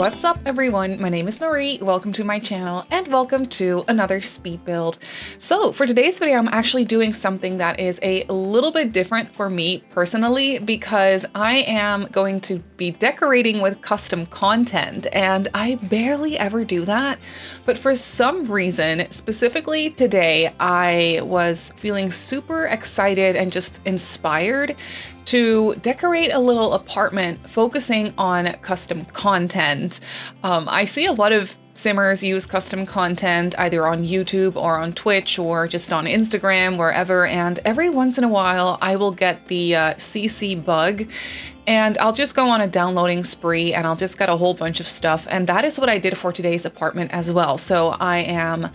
What's up everyone, my name is Marie, welcome to my channel and welcome to another speed build. So for today's video, I'm actually doing something that is a little bit different for me personally because I am going to be decorating with custom content and I barely ever do that. But for some reason, specifically today, I was feeling super excited and just inspired to decorate a little apartment focusing on custom content. I see a lot of simmers use custom content either on YouTube or on Twitch or just on Instagram, wherever, and every once in a while I will get the CC bug and I'll just go on a downloading spree and I'll just get a whole bunch of stuff, and that is what I did for today's apartment as well. So I am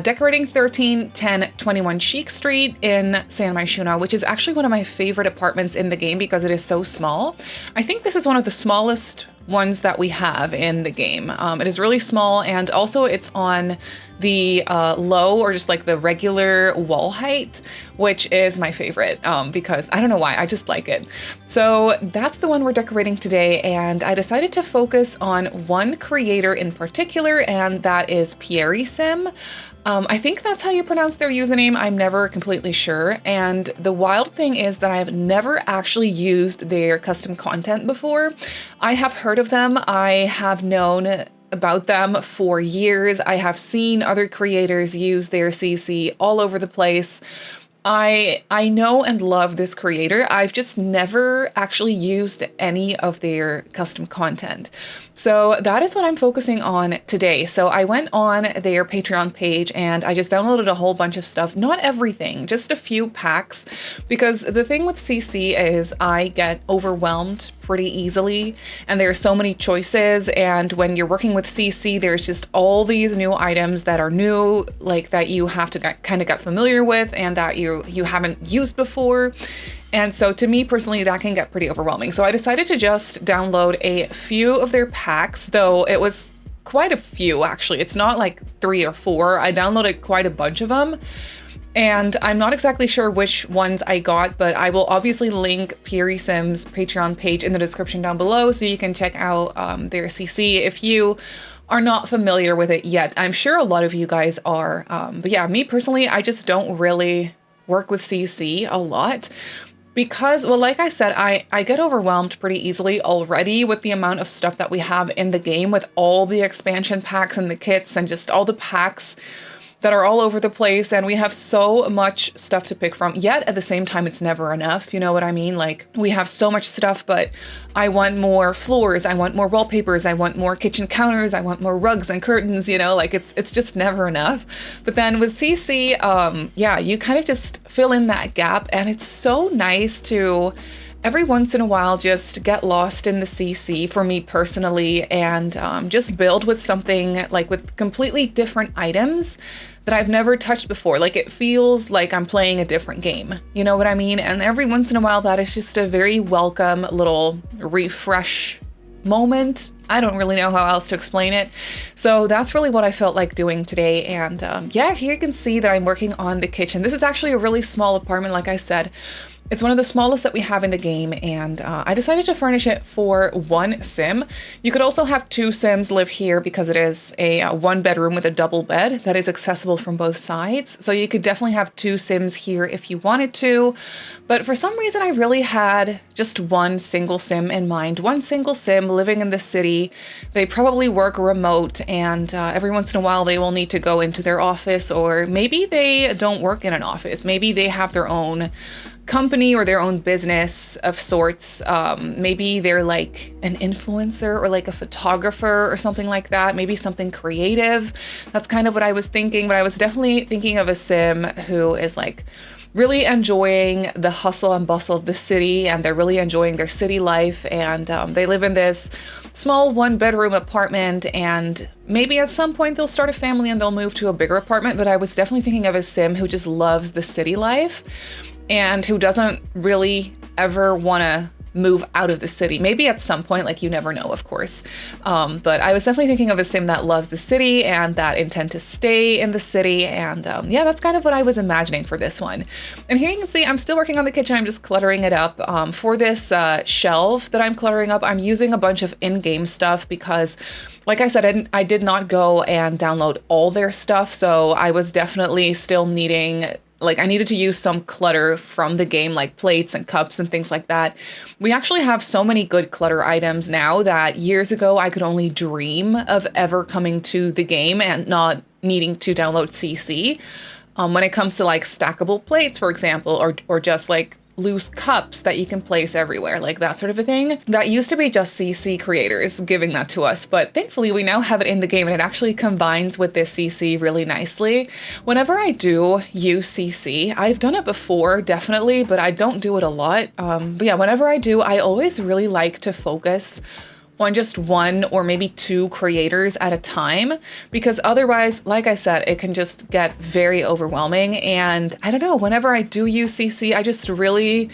decorating 131021 Chic Street in San Myshuno, which is actually one of my favorite apartments in the game because it is so small. I think this is one of the smallest ones that we have in the game. It is really small, and also it's on the low or just like the regular wall height, which is my favorite because I don't know why, I just like it. So that's the one we're decorating today, and I decided to focus on one creator in particular, and that is Sim. I think that's how you pronounce their username. I'm never completely sure. And the wild thing is that I've never actually used their custom content before. I have heard of them. I have known about them for years. I have seen other creators use their CC all over the place. I know and love this creator. I've just never actually used any of their custom content. So that is what I'm focusing on today. So I went on their Patreon page and I just downloaded a whole bunch of stuff. Not everything, just a few packs, because the thing with CC is I get overwhelmed pretty easily and there are so many choices, and when you're working with CC there's just all these new items that are new, like that you have to kind of get familiar with and that you haven't used before. And so to me personally, that can get pretty overwhelming. So I decided to just download a few of their packs, though it was quite a few actually. It's not like 3 or 4. I downloaded quite a bunch of them. And I'm not exactly sure which ones I got, but I will obviously link Sim's Patreon page in the description down below so you can check out their CC if you are not familiar with it yet. I'm sure a lot of you guys are. But yeah, me personally, I just don't really work with CC a lot because, well, like I said, I get overwhelmed pretty easily already with the amount of stuff that we have in the game, with all the expansion packs and the kits and just all the packs that are all over the place, and we have so much stuff to pick from, yet at the same time it's never enough, you know what I mean? Like, we have so much stuff, but I want more floors, I want more wallpapers, I want more kitchen counters, I want more rugs and curtains, you know, like it's just never enough. But then with CC, yeah, you kind of just fill in that gap, and it's so nice to every once in a while just get lost in the CC for me personally, and just build with something like with completely different items that I've never touched before. Like, it feels like I'm playing a different game, you know what I mean? And every once in a while that is just a very welcome little refresh moment. I don't really know how else to explain it. So that's really what I felt like doing today. And yeah, here you can see that I'm working on the kitchen. This is actually a really small apartment, like I said. It's one of the smallest that we have in the game, and I decided to furnish it for one sim. You could also have 2 sims live here because it is a 1-bedroom with a double bed that is accessible from both sides. So you could definitely have 2 sims here if you wanted to. But for some reason, I really had just one single sim in mind. One single sim living in the city. They probably work remote, and every once in a while they will need to go into their office, or maybe they don't work in an office. Maybe they have their own company or their own business of sorts. Maybe they're like an influencer or like a photographer or something like that. Maybe something creative. That's kind of what I was thinking, but I was definitely thinking of a sim who is like really enjoying the hustle and bustle of the city, and they're really enjoying their city life, and they live in this small 1-bedroom apartment, and maybe at some point they'll start a family and they'll move to a bigger apartment. But I was definitely thinking of a sim who just loves the city life and who doesn't really ever want to move out of the city. Maybe at some point, like you never know, of course. But I was definitely thinking of a sim that loves the city and that intend to stay in the city. And yeah, that's kind of what I was imagining for this one. And here you can see I'm still working on the kitchen. I'm just cluttering it up. For this shelf that I'm cluttering up, I'm using a bunch of in-game stuff because, like I said, I did not go and download all their stuff. So I was definitely still needing, like, I needed to use some clutter from the game, like plates and cups and things like that. We actually have so many good clutter items now that years ago I could only dream of ever coming to the game and not needing to download CC. When it comes to like stackable plates, for example, or just like loose cups that you can place everywhere, like that sort of a thing. That used to be just CC creators giving that to us, but thankfully we now have it in the game and it actually combines with this CC really nicely. Whenever I do use CC, I've done it before, definitely, but I don't do it a lot. But yeah, whenever I do, I always really like to focus on just one or maybe two creators at a time, because otherwise, like I said, it can just get very overwhelming. And I don't know, whenever I do use CC, I just really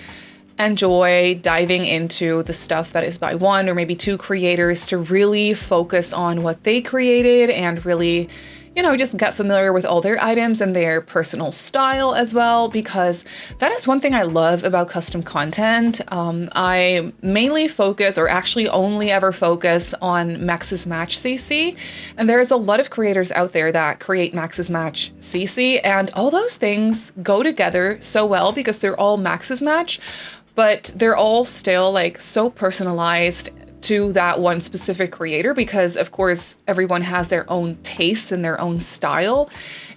enjoy diving into the stuff that is by one or maybe two creators to really focus on what they created and really, you know, just get familiar with all their items and their personal style as well, because that is one thing I love about custom content. I mainly focus, or actually only ever focus, on Max's Match CC. And there's a lot of creators out there that create Max's Match CC, and all those things go together so well because they're all Max's Match, but they're all still like so personalized to that one specific creator, because of course everyone has their own tastes and their own style,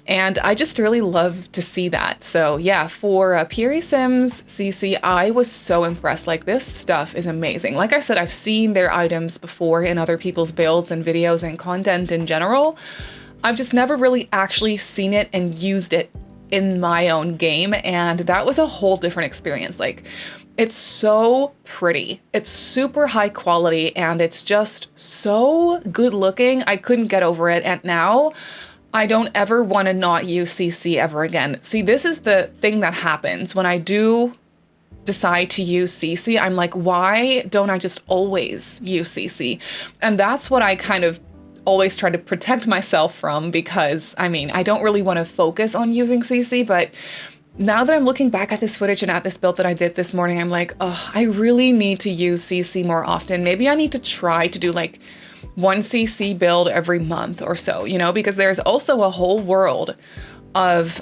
and I just really love to see that. So yeah, for Puri Sims CC, I was so impressed. Like, this stuff is amazing. Like I said, I've seen their items before in other people's builds and videos and content in general. I've just never really actually seen it and used it in my own game, and that was a whole different experience. Like, it's so pretty, it's super high quality, and it's just so good looking. I couldn't get over it, and now I don't ever want to not use CC ever again. See, this is the thing that happens when I do decide to use CC. I'm like, why don't I just always use CC? And that's what I kind of always try to protect myself from, because I mean, I don't really want to focus on using CC, but now that I'm looking back at this footage and at this build that I did this morning, I'm like, oh, I really need to use CC more often. Maybe I need to try to do like one CC build every month or so, you know, because there's also a whole world of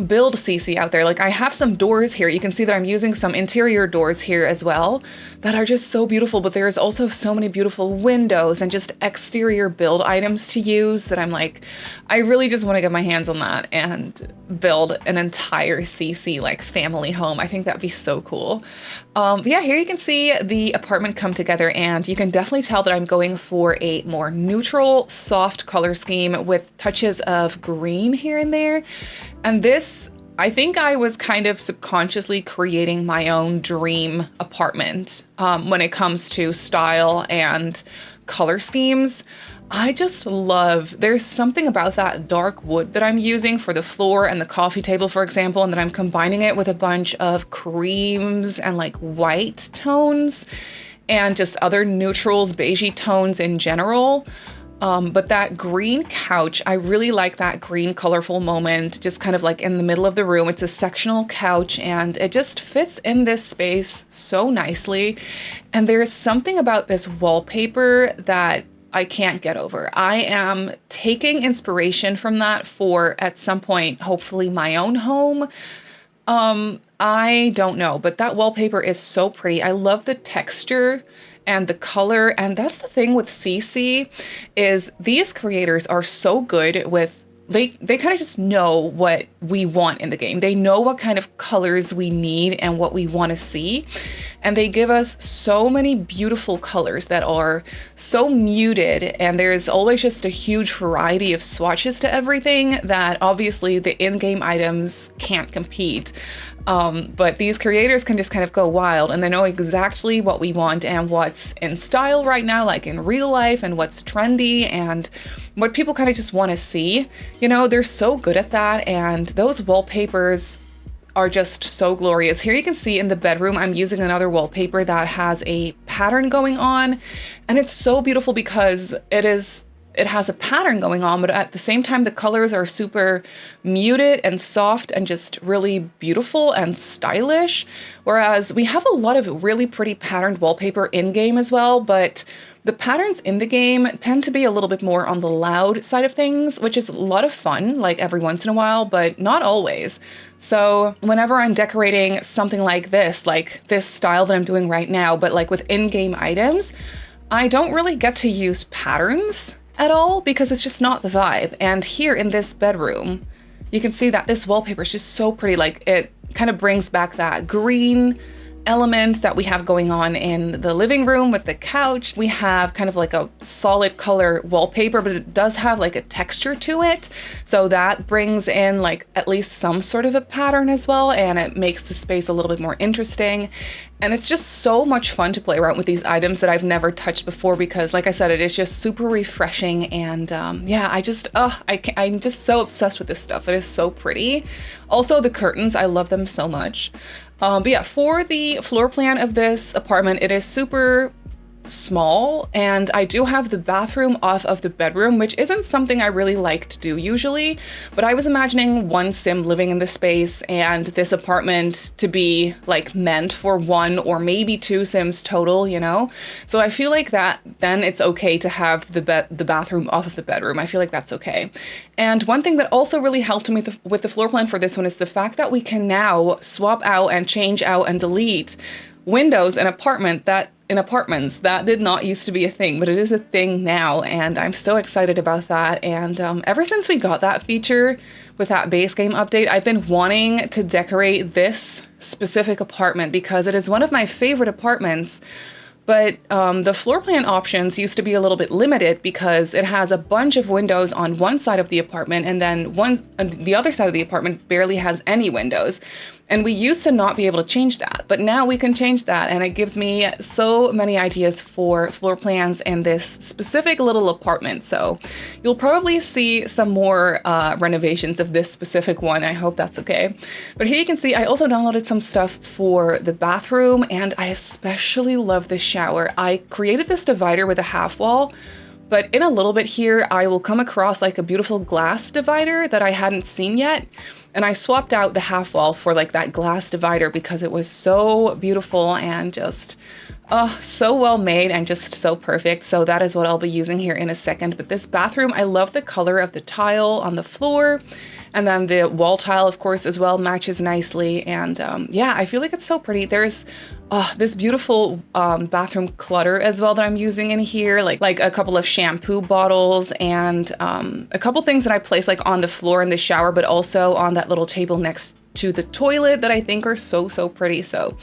build CC out there. Like, I have some doors here. You can see that I'm using some interior doors here as well that are just so beautiful, but there's also so many beautiful windows and just exterior build items to use that I'm like, I really just want to get my hands on that and build an entire CC like family home. I think that'd be so cool. But yeah, here you can see the apartment come together, and you can definitely tell that I'm going for a more neutral, soft color scheme with touches of green here and there. And this, I think I was kind of subconsciously creating my own dream apartment when it comes to style and color schemes. I just love, there's something about that dark wood that I'm using for the floor and the coffee table, for example, and then I'm combining it with a bunch of creams and like white tones and just other neutrals, beigey tones in general. But that green couch, I really like that green colorful moment, just kind of like in the middle of the room. It's a sectional couch and it just fits in this space so nicely. And there's something about this wallpaper that I can't get over. I am taking inspiration from that for, at some point, hopefully my own home. I don't know, but that wallpaper is so pretty. I love the texture and the color. And that's the thing with CC, is these creators are so good with, they kind of just know what we want in the game. They know what kind of colors we need and what we want to see. And they give us so many beautiful colors that are so muted. And there's always just a huge variety of swatches to everything that obviously the in-game items can't compete. But these creators can just kind of go wild, and they know exactly what we want and what's in style right now, like in real life, and what's trendy and what people kind of just want to see. You know, they're so good at that. And those wallpapers, are just so glorious. Here you can see in the bedroom, I'm using another wallpaper that has a pattern going on, and it's so beautiful because it has a pattern going on, but at the same time, the colors are super muted and soft and just really beautiful and stylish. Whereas we have a lot of really pretty patterned wallpaper in-game as well, but the patterns in the game tend to be a little bit more on the loud side of things, which is a lot of fun, like every once in a while, but not always. So whenever I'm decorating something like this style that I'm doing right now, but like with in-game items, I don't really get to use patterns at all because it's just not the vibe. And here in this bedroom, you can see that this wallpaper is just so pretty. Like it kind of brings back that green element that we have going on in the living room with the couch. We have kind of like a solid color wallpaper, but it does have like a texture to it. So that brings in like at least some sort of a pattern as well, and it makes the space a little bit more interesting. And it's just so much fun to play around with these items that I've never touched before because, like I said, it is just super refreshing. And yeah, I'm just so obsessed with this stuff. It is so pretty. Also, the curtains, I love them so much. But yeah, for the floor plan of this apartment, it is super small, and I do have the bathroom off of the bedroom, which isn't something I really like to do usually, but I was imagining one sim living in the space and this apartment to be like meant for one or maybe two sims total, you know? So I feel like that then it's okay to have the bathroom off of the bedroom. I feel like that's okay. And one thing that also really helped me with the floor plan for this one is the fact that we can now swap out and change out and delete windows in apartments that did not used to be a thing, but it is a thing now, and I'm so excited about that. And ever since we got that feature with that base game update, I've been wanting to decorate this specific apartment because it is one of my favorite apartments. But the floor plan options used to be a little bit limited because it has a bunch of windows on one side of the apartment, and then the other side of the apartment barely has any windows. And we used to not be able to change that, but now we can change that, and it gives me so many ideas for floor plans in this specific little apartment. So you'll probably see some more renovations of this specific one. I hope that's okay. But here you can see I also downloaded some stuff for the bathroom, and I especially love the shower. I created this divider with a half wall, but in a little bit here, I will come across like a beautiful glass divider that I hadn't seen yet. And I swapped out the half wall for like that glass divider because it was so beautiful and just so well made and just so perfect. So that is what I'll be using here in a second. But this bathroom, I love the color of the tile on the floor. And then the wall tile, of course, as well matches nicely. And yeah, I feel like it's so pretty. There's this beautiful bathroom clutter as well that I'm using in here, like a couple of shampoo bottles and a couple things that I place like on the floor in the shower, but also on that little table next to the toilet that I think are so pretty. So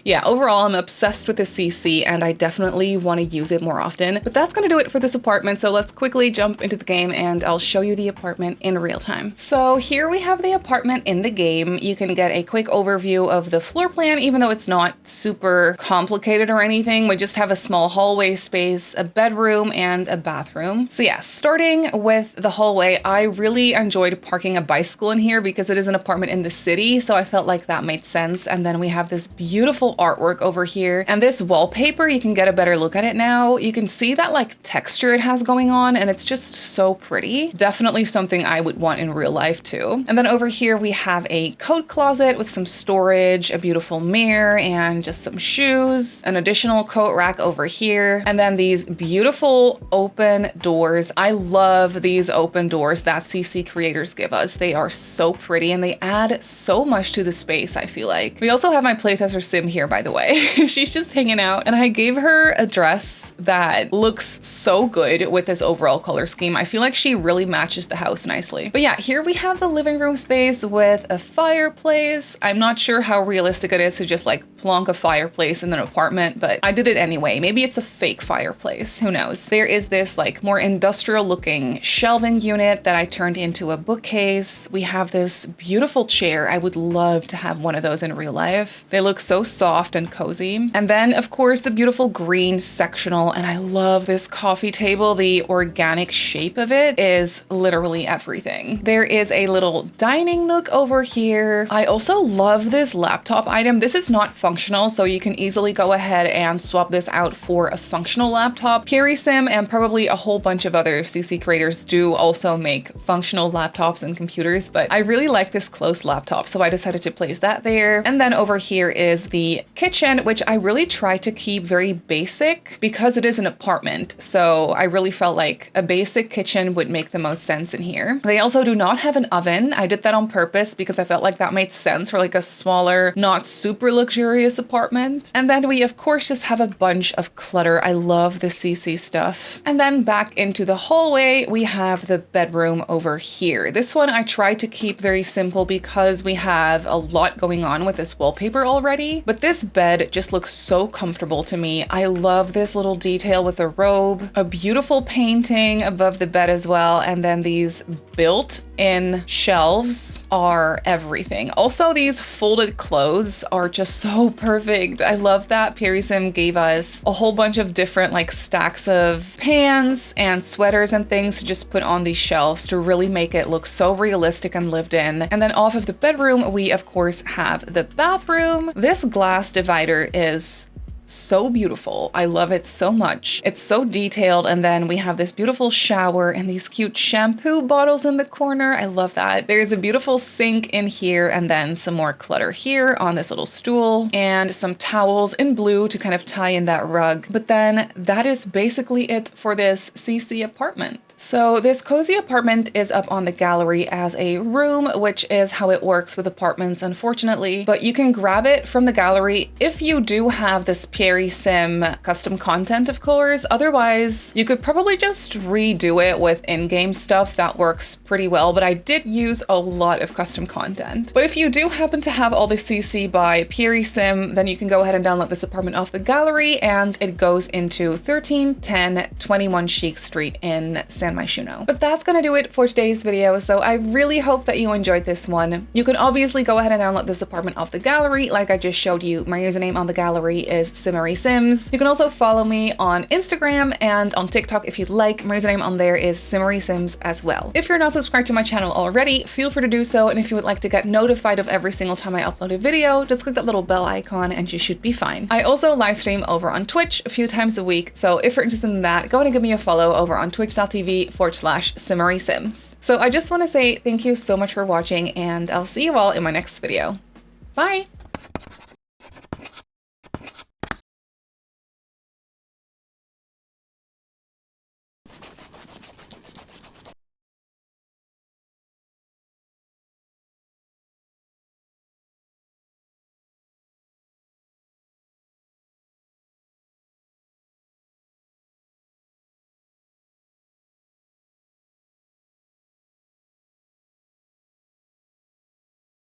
yeah, overall, I'm obsessed with the CC and I definitely want to use it more often. But that's going to do it for this apartment. So let's quickly jump into the game and I'll show you the apartment in real time. So here we have the apartment in the game. You can get a quick overview of the floor plan, even though it's not super complicated or anything. We just have a small hallway space, a bedroom, and a bathroom. So yeah, starting with the hallway, I really enjoyed parking a bicycle in here because it is an apartment in the city. So I felt like that made sense. And then we have this beautiful artwork over here, and this wallpaper, you can get a better look at it now. You can see that like texture it has going on, and it's just so pretty. Definitely something I would want in real life too. And then over here we have a coat closet with some storage, a beautiful mirror, and just some shoes, an additional coat rack over here, and then these beautiful open doors. I love these open doors that CC creators give us. They are so pretty and they add so much to the space, I feel like. We also have my playtester Sim here, by the way. She's just hanging out, and I gave her a dress that looks so good with this overall color scheme. I feel like she really matches the house nicely. But yeah, here we have the living room space with a fireplace. I'm not sure how realistic it is to just like plonk a fireplace in an apartment, but I did it anyway. Maybe it's a fake fireplace, who knows? There is this like more industrial looking shelving unit that I turned into a bookcase. We have this beautiful chair. I would love to have one of those in real life. They look so soft and cozy. And then of course the beautiful green sectional, and I love this coffee table. The organic shape of it is literally everything. There is a little dining nook over here. I also love this laptop item. This is not functional, so you can easily go ahead and swap this out for a functional laptop. PureSim and probably a whole bunch of other CC creators do also make functional laptops and computers, but I really like this close laptop, so I decided to place that there. And then over here is the kitchen, which I really try to keep very basic because it is an apartment. So I really felt like a basic kitchen would make the most sense in here. They also do not have an oven. I did that on purpose because I felt like that made sense for like a smaller, not super luxurious apartment. And then we of course just have a bunch of clutter. I love the CC stuff. And then back into the hallway, we have the bedroom over here. This one I tried to keep very simple because we have a lot going on with this wallpaper already, but this bed just looks so comfortable to me. I love this little detail with the robe, a beautiful painting above the bed as well, and then these built-in shelves are everything. Also, these folded clothes are just so perfect. I love that PureSim gave us a whole bunch of different like stacks of pants and sweaters and things to just put on these shelves to really make it look so realistic and lived in. And then off of the bedroom, we of course have the bathroom. This glass divider is so beautiful. I love it so much. It's so detailed. And then we have this beautiful shower and these cute shampoo bottles in the corner. I love that. There's a beautiful sink in here and then some more clutter here on this little stool and some towels in blue to kind of tie in that rug. But then that is basically it for this CC apartment. So this cozy apartment is up on the gallery as a room, which is how it works with apartments, unfortunately, but you can grab it from the gallery if you do have this PureSim custom content, of course. Otherwise, you could probably just redo it with in-game stuff. That works pretty well, but I did use a lot of custom content. But if you do happen to have all the CC by PureSim, then you can go ahead and download this apartment off the gallery, and it goes into 1310 21 Chic Street in San Myshuno. But that's gonna do it for today's video, so I really hope that you enjoyed this one. You can obviously go ahead and download this apartment off the gallery like I just showed you. My username on the gallery is Simmary Sims. You can also follow me on Instagram and on TikTok if you'd like. My username on there is Simmary Sims as well. If you're not subscribed to my channel already, feel free to do so, and if you would like to get notified of every single time I upload a video, just click that little bell icon and you should be fine. I also live stream over on Twitch a few times a week, so if you're interested in that, go ahead and give me a follow over on twitch.tv/Simmary Sims. So I just want to say thank you so much for watching, and I'll see you all in my next video. Bye!